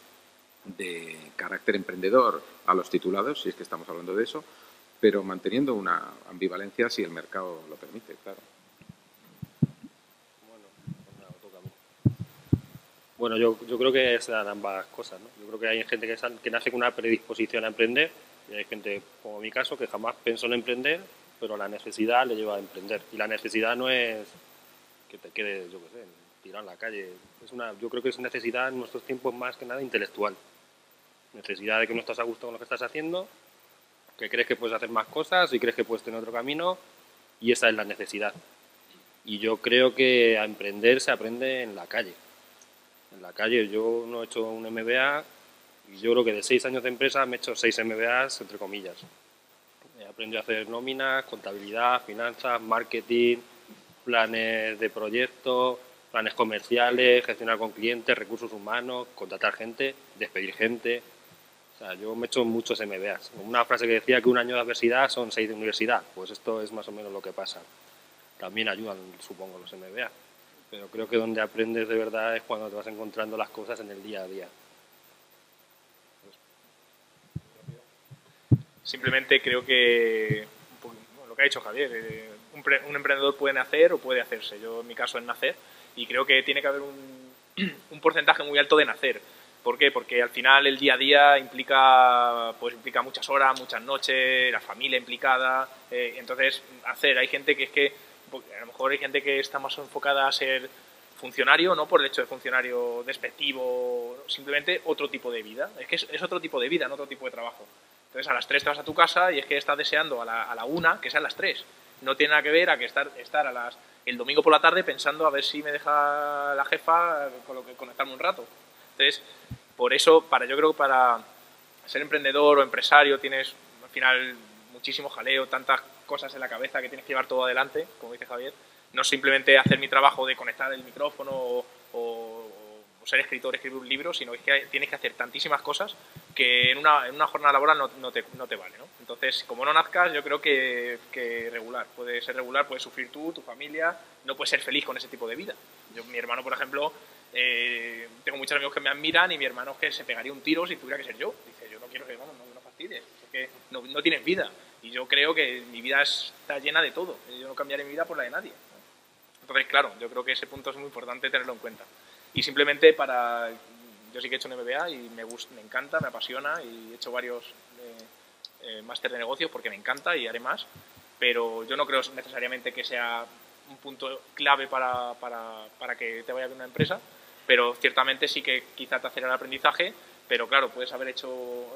Speaker 2: de carácter emprendedor a los titulados, si es que estamos hablando de eso, pero manteniendo una ambivalencia si el mercado lo permite, claro.
Speaker 6: Bueno, yo creo que se dan ambas cosas, ¿no? Yo creo que hay gente que nace con una predisposición a emprender y hay gente, como en mi caso, que jamás pensó en emprender, pero la necesidad le lleva a emprender. Y la necesidad no es que te quedes, yo qué sé, tirado en la calle. Yo creo que es necesidad en nuestros tiempos más que nada intelectual. Necesidad de que no estás a gusto con lo que estás haciendo, que crees que puedes hacer más cosas y crees que puedes tener otro camino, y esa es la necesidad. Y yo creo que a emprender se aprende en la calle. En la calle yo no he hecho un MBA y yo creo que de 6 años de empresa me he hecho 6 MBAs, entre comillas. He aprendido a hacer nóminas, contabilidad, finanzas, marketing, planes de proyectos, planes comerciales, gestionar con clientes, recursos humanos, contratar gente, despedir gente. O sea, yo me he hecho muchos MBAs. Una frase que decía que un año de adversidad son 6 de universidad. Pues esto es más o menos lo que pasa. También ayudan, supongo, los MBA. Pero creo que donde aprendes de verdad es cuando te vas encontrando las cosas en el día a día.
Speaker 5: Simplemente creo que, lo que ha dicho Javier, un emprendedor puede nacer o puede hacerse. Yo, en mi caso, es nacer, y creo que tiene que haber un porcentaje muy alto de nacer. ¿Por qué? Porque al final el día a día implica muchas horas, muchas noches, la familia implicada. Entonces, hay gente que es que, a lo mejor hay gente que está más enfocada a ser funcionario, no por el hecho de funcionario despectivo, simplemente otro tipo de vida. Es que es otro tipo de vida, no otro tipo de trabajo. Entonces a las 3 te vas a tu casa y es que estás deseando a la 1 que sean las 3. No tiene nada que ver a que estar el domingo por la tarde pensando a ver si me deja la jefa conectarme un rato. Entonces, por eso, yo creo que para ser emprendedor o empresario tienes al final muchísimo jaleo, tantas cosas en la cabeza que tienes que llevar todo adelante, como dice Javier. No simplemente hacer mi trabajo de conectar el micrófono o ser escritor, escribir un libro, sino que tienes que hacer tantísimas cosas que en una jornada laboral no te vale, ¿no? Entonces, como no nazcas, yo creo que regular. Puede ser regular, puedes sufrir tú, tu familia, no puedes ser feliz con ese tipo de vida. Mi hermano, por ejemplo, tengo muchos amigos que me admiran y mi hermano es que se pegaría un tiro si tuviera que ser yo. Dice, yo no quiero que, no fastidies, es que no tienes vida. Y yo creo que mi vida está llena de todo. Yo no cambiaré mi vida por la de nadie, ¿no? Entonces, claro, yo creo que ese punto es muy importante tenerlo en cuenta. Y simplemente yo sí que he hecho un MBA y me encanta, me apasiona, y he hecho varios máster de negocios porque me encanta y haré más, pero yo no creo necesariamente que sea un punto clave para que te vaya bien una empresa, pero ciertamente sí que quizá te acelera el aprendizaje, pero claro, puedes haber hecho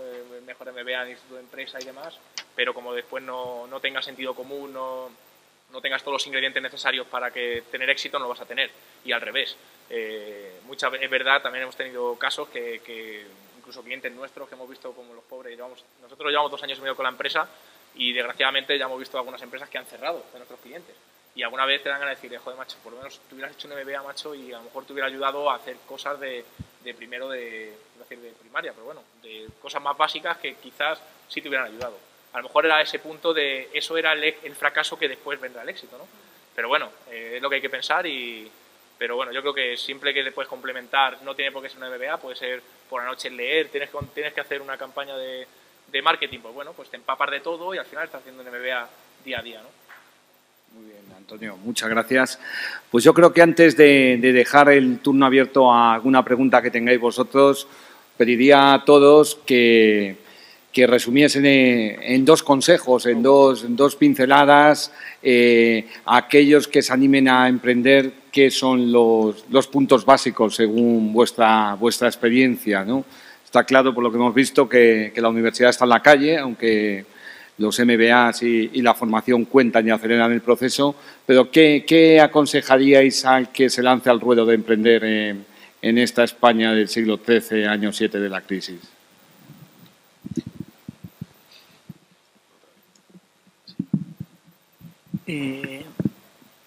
Speaker 5: mejor MBA en Instituto de Empresa y demás, pero como después no tengas sentido común, no tengas todos los ingredientes necesarios para que tener éxito, no lo vas a tener. Y al revés. Es verdad, también hemos tenido casos que incluso clientes nuestros que hemos visto como los pobres, nosotros llevamos 2 años y medio con la empresa y desgraciadamente ya hemos visto algunas empresas que han cerrado de nuestros clientes. Y alguna vez te dan ganas de decir, joder, macho, por lo menos tú hubieras hecho un MBA, macho, y a lo mejor te hubiera ayudado a hacer cosas de primaria, pero bueno, de cosas más básicas que quizás sí te hubieran ayudado. A lo mejor era ese punto de eso era el fracaso que después vendrá el éxito, ¿no? Pero bueno, es lo que hay que pensar pero bueno, yo creo que siempre que le puedes complementar, no tiene por qué ser una MBA, puede ser por la noche leer, tienes que hacer una campaña de marketing, pues bueno, pues te empapas de todo y al final estás haciendo un MBA día a día, ¿no?
Speaker 1: Muy bien, Antonio, muchas gracias. Pues yo creo que antes de dejar el turno abierto a alguna pregunta que tengáis vosotros, pediría a todos que resumiesen en dos consejos, en dos pinceladas, a aquellos que se animen a emprender, qué son los puntos básicos según vuestra experiencia, ¿no? Está claro, por lo que hemos visto, que la universidad está en la calle, aunque los MBAs y la formación cuentan y aceleran el proceso, pero ¿qué aconsejaríais al que se lance al ruedo de emprender en esta España del siglo XIII, año 7 de la crisis?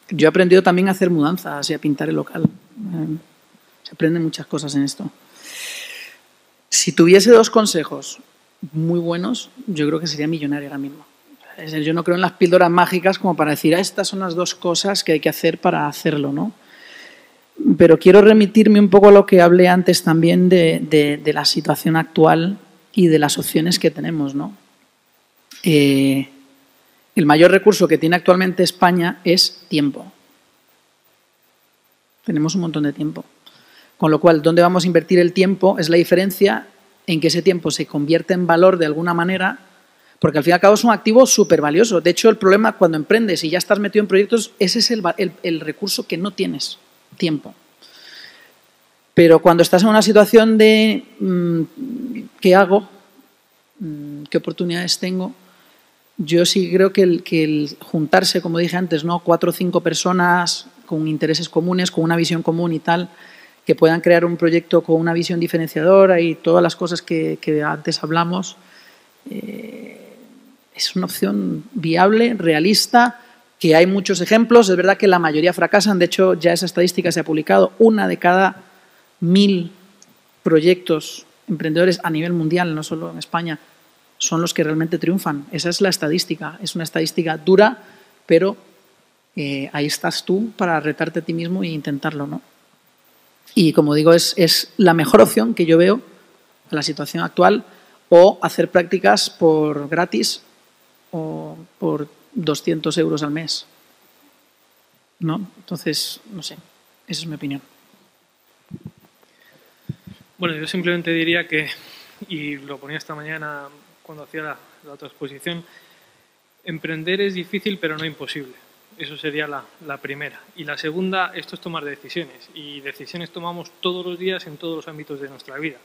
Speaker 3: Yo he aprendido también a hacer mudanzas y a pintar el local. Se aprenden muchas cosas en esto. Si tuviese dos consejos muy buenos, yo creo que sería millonario ahora mismo. Es decir, yo no creo en las píldoras mágicas como para decir, estas son las dos cosas que hay que hacer para hacerlo, ¿no? Pero quiero remitirme un poco a lo que hablé antes también de la situación actual y de las opciones que tenemos, ¿no? El mayor recurso que tiene actualmente España es tiempo. Tenemos un montón de tiempo. Con lo cual, ¿dónde vamos a invertir el tiempo? Es la diferencia en que ese tiempo se convierte en valor de alguna manera, porque al fin y al cabo es un activo súper valioso. De hecho, el problema cuando emprendes y ya estás metido en proyectos, ese es el recurso que no tienes, tiempo. Pero cuando estás en una situación de ¿qué hago? ¿Qué oportunidades tengo? Yo sí creo que el juntarse, como dije antes, ¿no? 4 o 5 personas con intereses comunes, con una visión común y tal, que puedan crear un proyecto con una visión diferenciadora y todas las cosas que antes hablamos, es una opción viable, realista, que hay muchos ejemplos. Es verdad que la mayoría fracasan. De hecho, ya esa estadística se ha publicado. 1 de cada 1000 proyectos emprendedores a nivel mundial, no solo en España, son los que realmente triunfan. Esa es la estadística. Es una estadística dura, pero ahí estás tú para retarte a ti mismo e intentarlo, ¿no? Y como digo, es la mejor opción que yo veo a la situación actual, o hacer prácticas por gratis o por 200 euros al mes, ¿no? Entonces, no sé, esa es mi opinión.
Speaker 4: Bueno, yo simplemente diría que, y lo ponía esta mañana cuando hacía la otra exposición, emprender es difícil pero no imposible. Eso sería la primera. Y la segunda, esto es tomar decisiones. Y decisiones tomamos todos los días en todos los ámbitos de nuestra vida.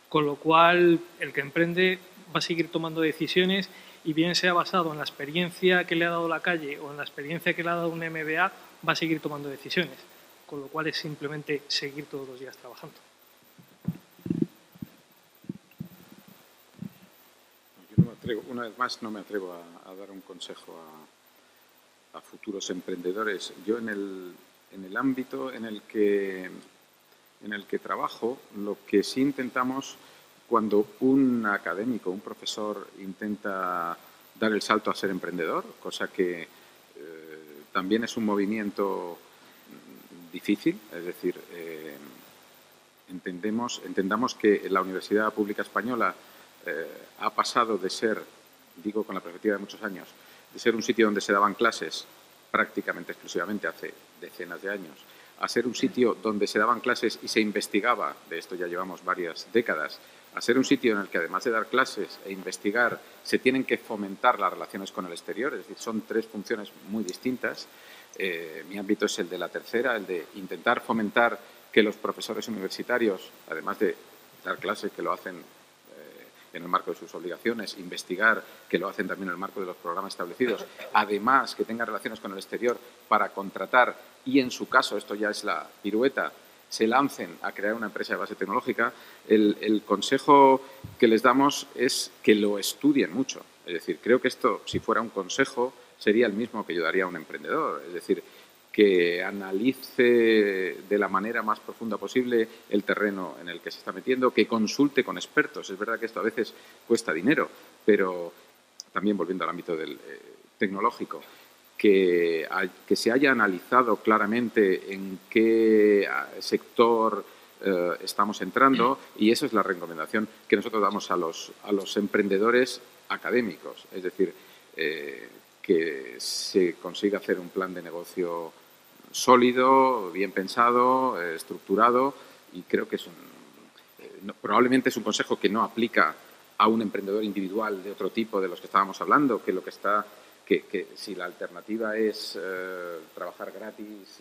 Speaker 4: Con lo cual, el que emprende va a seguir tomando decisiones, y bien sea basado en la experiencia que le ha dado la calle o en la experiencia que le ha dado un MBA, va a seguir tomando decisiones. Con lo cual es simplemente seguir todos los días trabajando.
Speaker 2: Una vez más, no me atrevo a dar un consejo a futuros emprendedores. Yo en el ámbito en el que trabajo, lo que sí intentamos, cuando un académico, un profesor intenta dar el salto a ser emprendedor, cosa que también es un movimiento difícil, es decir, entendamos que la Universidad Pública Española ha pasado de ser, digo con la perspectiva de muchos años, de ser un sitio donde se daban clases prácticamente exclusivamente hace decenas de años, a ser un sitio donde se daban clases y se investigaba, de esto ya llevamos varias décadas, a ser un sitio en el que además de dar clases e investigar, se tienen que fomentar las relaciones con el exterior, es decir, son 3 funciones muy distintas. Mi ámbito es el de la tercera, el de intentar fomentar que los profesores universitarios, además de dar clases, que lo hacen en el marco de sus obligaciones, investigar, que lo hacen también en el marco de los programas establecidos, además que tengan relaciones con el exterior para contratar y, en su caso, esto ya es la pirueta, se lancen a crear una empresa de base tecnológica. El consejo que les damos es que lo estudien mucho. Es decir, creo que esto, si fuera un consejo, sería el mismo que yo daría a un emprendedor. Es decir, que analice de la manera más profunda posible el terreno en el que se está metiendo, que consulte con expertos. Es verdad que esto a veces cuesta dinero, pero también volviendo al ámbito del tecnológico, que se haya analizado claramente en qué sector estamos entrando, y esa es la recomendación que nosotros damos a los emprendedores académicos, es decir, que se consiga hacer un plan de negocio sólido, bien pensado, estructurado, y creo que probablemente es un consejo que no aplica a un emprendedor individual de otro tipo de los que estábamos hablando, que lo que está que si la alternativa es trabajar gratis,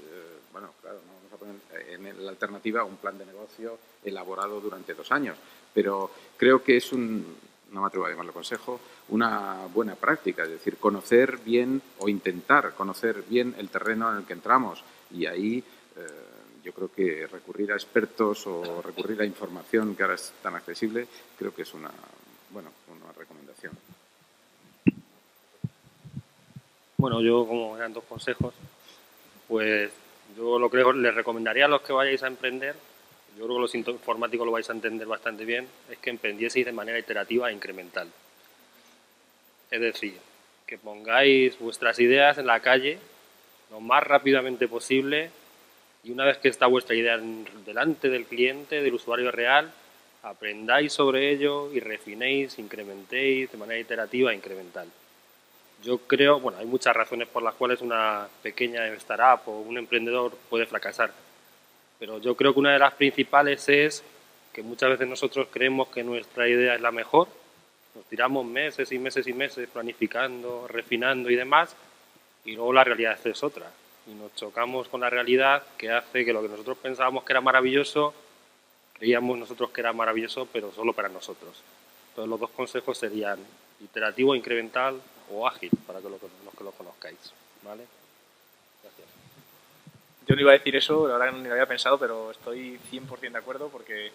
Speaker 2: bueno, claro, no vamos a poner en la alternativa un plan de negocio elaborado durante 2 años, pero creo que es no me atrevo a llamarlo consejo, una buena práctica, es decir, conocer bien o intentar conocer bien el terreno en el que entramos, y ahí yo creo que recurrir a expertos o recurrir a información que ahora es tan accesible, creo que es una recomendación.
Speaker 6: Bueno, yo, como eran 2 consejos, pues yo lo que les recomendaría a los que vayáis a emprender, yo creo que los informáticos lo vais a entender bastante bien, es que emprendieseis de manera iterativa e incremental. Es decir, que pongáis vuestras ideas en la calle lo más rápidamente posible, y una vez que está vuestra idea delante del cliente, del usuario real, aprendáis sobre ello y refinéis, incrementéis de manera iterativa e incremental. Yo creo, bueno, hay muchas razones por las cuales una pequeña startup o un emprendedor puede fracasar, pero yo creo que una de las principales es que muchas veces nosotros creemos que nuestra idea es la mejor, nos tiramos meses y meses y meses planificando, refinando y demás, y luego la realidad es otra, y nos chocamos con la realidad que hace que lo que nosotros pensábamos que era maravilloso, creíamos nosotros que era maravilloso, pero solo para nosotros. Entonces los 2 consejos serían iterativo, incremental o ágil, para que los que lo conozcáis, ¿vale? Gracias.
Speaker 5: Yo no iba a decir eso, la verdad que no lo había pensado, pero estoy 100% de acuerdo porque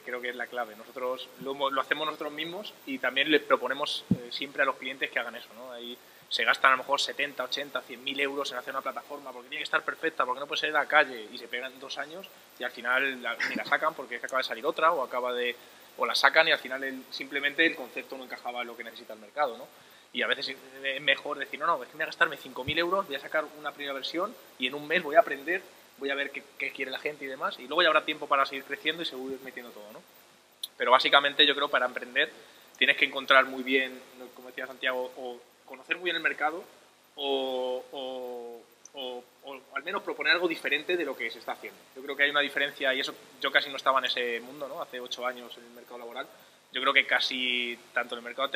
Speaker 5: creo que es la clave. Nosotros lo hacemos nosotros mismos y también les proponemos siempre a los clientes que hagan eso, ¿no? Ahí se gastan a lo mejor 70, 80, 100.000 euros en hacer una plataforma porque tiene que estar perfecta, porque no puede ser en la calle, y se pegan 2 años y al final ni la sacan porque es que acaba de salir otra o la sacan y al final simplemente el concepto no encajaba en lo que necesita el mercado, ¿no? Y a veces es mejor decir, no, es que me voy a gastarme 5.000 euros, voy a sacar una primera versión y en un mes voy a aprender, voy a ver qué quiere la gente y demás, y luego ya habrá tiempo para seguir creciendo y seguir metiendo todo, ¿no? Pero básicamente yo creo que para emprender tienes que encontrar muy bien, como decía Santiago, o conocer muy bien el mercado o al menos proponer algo diferente de lo que se está haciendo. Yo creo que hay una diferencia, y eso yo casi no estaba en ese mundo, ¿no? Hace 8 años en el mercado laboral. Yo creo que casi, tanto en el mercado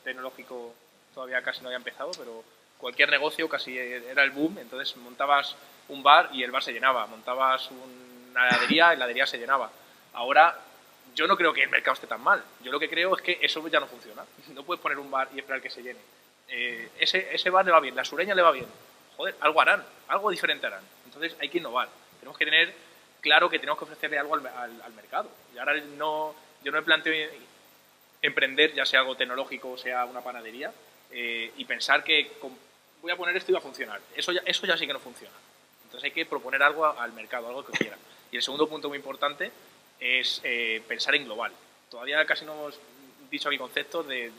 Speaker 5: tecnológico todavía casi no había empezado, pero cualquier negocio casi era el boom. Entonces montabas un bar y el bar se llenaba, montabas una heladería y la heladería se llenaba. Ahora yo no creo que el mercado esté tan mal. Yo lo que creo es que eso ya no funciona. No puedes poner un bar y esperar que se llene. Ese bar le va bien, la sureña le va bien. Joder, algo harán, algo diferente harán. Entonces hay que innovar. Tenemos que tener claro que tenemos que ofrecerle algo al mercado. Y ahora yo no me planteo emprender, ya sea algo tecnológico o sea una panadería, y pensar que voy a poner esto y va a funcionar. Eso ya sí que no funciona. Entonces hay que proponer algo al mercado, algo que quieran. Y el segundo punto muy importante es pensar en global. Todavía casi no hemos dicho aquí conceptos de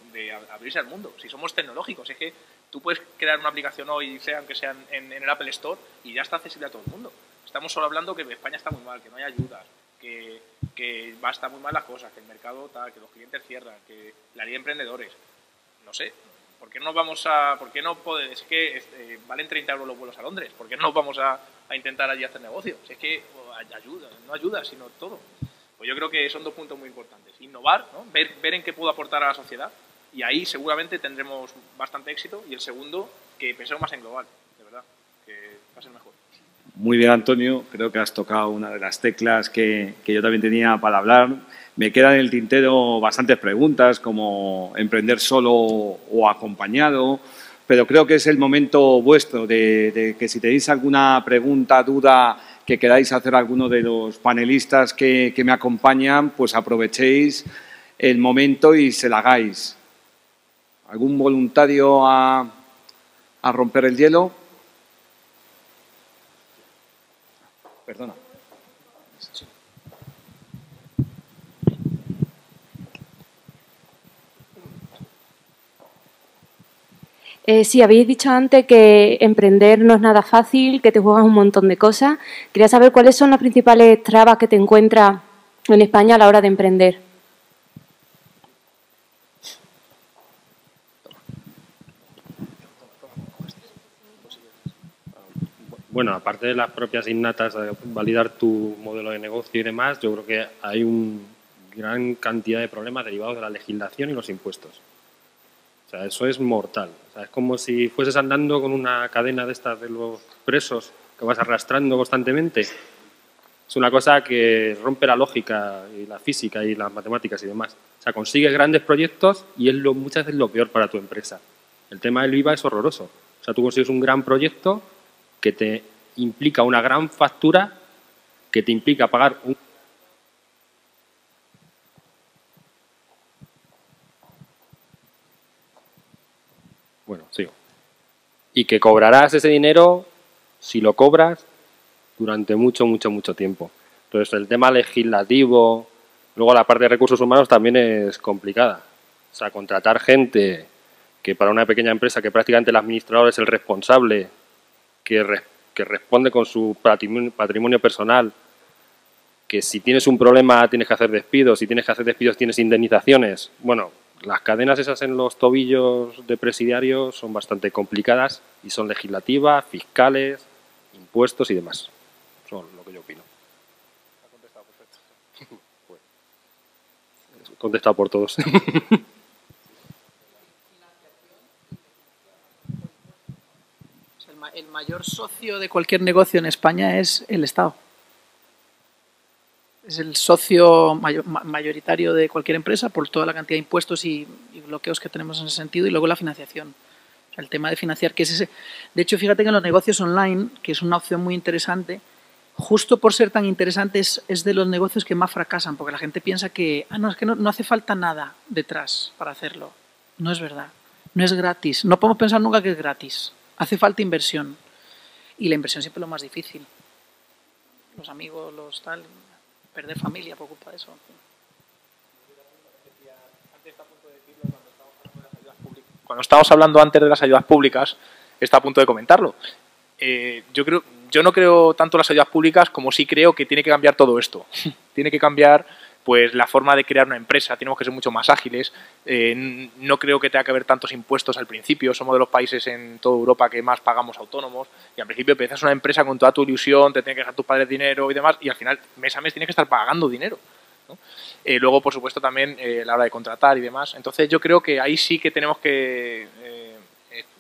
Speaker 5: abrirse al mundo. Si somos tecnológicos, es que tú puedes crear una aplicación hoy, aunque sea en el Apple Store, y ya está accesible a todo el mundo. Estamos solo hablando que España está muy mal, que no hay ayudas, que va a estar muy mal las cosas, que el mercado tal, que los clientes cierran, que la ley de emprendedores. No sé, ¿por qué no vamos a...? ¿Por qué no puede, es que valen 30 euros los vuelos a Londres? ¿Por qué no vamos a intentar allí hacer negocios? Es que ayuda, no ayuda, sino todo. Pues yo creo que son 2 puntos muy importantes. Innovar, ¿no? ver en qué puedo aportar a la sociedad, y ahí seguramente tendremos bastante éxito. Y el segundo, que pensemos más en global, de verdad, que va a ser mejor.
Speaker 1: Muy bien, Antonio. Creo que has tocado una de las teclas que yo también tenía para hablar. Me quedan en el tintero bastantes preguntas, como emprender solo o acompañado, pero creo que es el momento vuestro de que si tenéis alguna pregunta, duda que queráis hacer a alguno de los panelistas que me acompañan, pues aprovechéis el momento y se la hagáis. ¿Algún voluntario a romper el hielo? Perdona.
Speaker 7: Sí, habéis dicho antes que emprender no es nada fácil, que te juegas un montón de cosas. Quería saber cuáles son las principales trabas que te encuentras en España a la hora de emprender.
Speaker 6: Bueno, aparte de las propias innatas de validar tu modelo de negocio y demás, yo creo que hay una gran cantidad de problemas derivados de la legislación y los impuestos. O sea, eso es mortal. O sea, es como si fueses andando con una cadena de estas de los presos que vas arrastrando constantemente. Es una cosa que rompe la lógica y la física y las matemáticas y demás. O sea, consigues grandes proyectos y es muchas veces lo peor para tu empresa. El tema del IVA es horroroso. O sea, tú consigues un gran proyecto que te implica una gran factura, que te implica pagar un... Bueno, sigo. Y que cobrarás ese dinero, si lo cobras, durante mucho tiempo. Entonces, el tema legislativo, luego la parte de recursos humanos también es complicada. O sea, contratar gente que para una pequeña empresa que prácticamente el administrador es el responsable, que responde con su patrimonio personal, que si tienes un problema tienes que hacer despidos, si tienes que hacer despidos tienes indemnizaciones. Bueno, las cadenas esas en los tobillos de presidiarios son bastante complicadas y son legislativas, fiscales, impuestos y demás. Son lo que yo opino.
Speaker 5: Ha contestado perfecto.
Speaker 6: Pues, he contestado por todos.
Speaker 3: El mayor socio de cualquier negocio en España es el Estado. Es el socio mayoritario de cualquier empresa por toda la cantidad de impuestos y bloqueos que tenemos en ese sentido, y luego la financiación. O sea, el tema de financiar, que es ese. De hecho, fíjate que en los negocios online, que es una opción muy interesante, justo por ser tan interesante es de los negocios que más fracasan, porque la gente piensa que, no, es que no hace falta nada detrás para hacerlo. No es verdad. No es gratis. No podemos pensar nunca que es gratis. Hace falta inversión. Y la inversión siempre es lo más difícil. Los amigos, los tal, perder familia por culpa de eso.
Speaker 5: Cuando estábamos hablando antes de las ayudas públicas, está a punto de comentarlo. Yo no creo tanto en las ayudas públicas como sí creo que tiene que cambiar todo esto. Tiene que cambiar pues la forma de crear una empresa, tenemos que ser mucho más ágiles. No creo que tenga que haber tantos impuestos al principio, somos de los países en toda Europa que más pagamos autónomos, y al principio empiezas una empresa con toda tu ilusión, te tienen que dejar tus padres dinero y demás, y al final mes a mes tienes que estar pagando dinero, ¿no? Luego, por supuesto, también a la hora de contratar y demás. Entonces yo creo que ahí sí que tenemos que...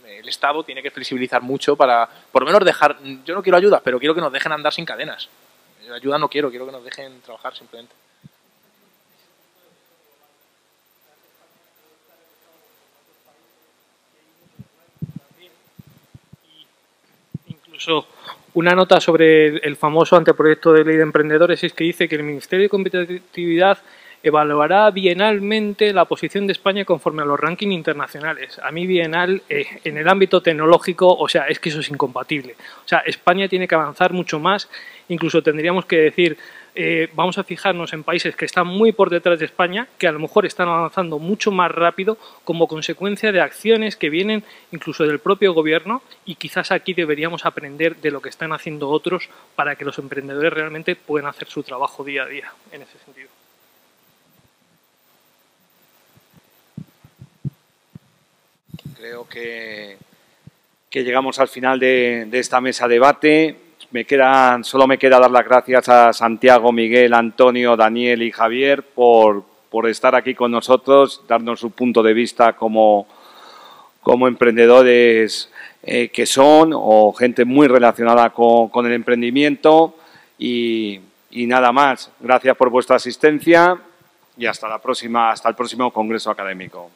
Speaker 5: el Estado tiene que flexibilizar mucho para, por lo menos dejar... Yo no quiero ayudas, pero quiero que nos dejen andar sin cadenas. Ayuda no quiero que nos dejen trabajar simplemente.
Speaker 4: Incluso una nota sobre el famoso anteproyecto de ley de emprendedores es que dice que el Ministerio de Competitividad evaluará bienalmente la posición de España conforme a los rankings internacionales. A mí bienal, en el ámbito tecnológico, o sea, es que eso es incompatible. O sea, España tiene que avanzar mucho más, incluso tendríamos que decir, vamos a fijarnos en países que están muy por detrás de España, que a lo mejor están avanzando mucho más rápido como consecuencia de acciones que vienen incluso del propio gobierno, y quizás aquí deberíamos aprender de lo que están haciendo otros para que los emprendedores realmente puedan hacer su trabajo día a día en ese sentido.
Speaker 1: Creo que llegamos al final de esta mesa de debate. Solo me queda dar las gracias a Santiago, Miguel, Antonio, Daniel y Javier por estar aquí con nosotros, darnos su punto de vista como emprendedores que son, o gente muy relacionada con el emprendimiento. Y nada más. Gracias por vuestra asistencia y hasta el próximo Congreso Académico.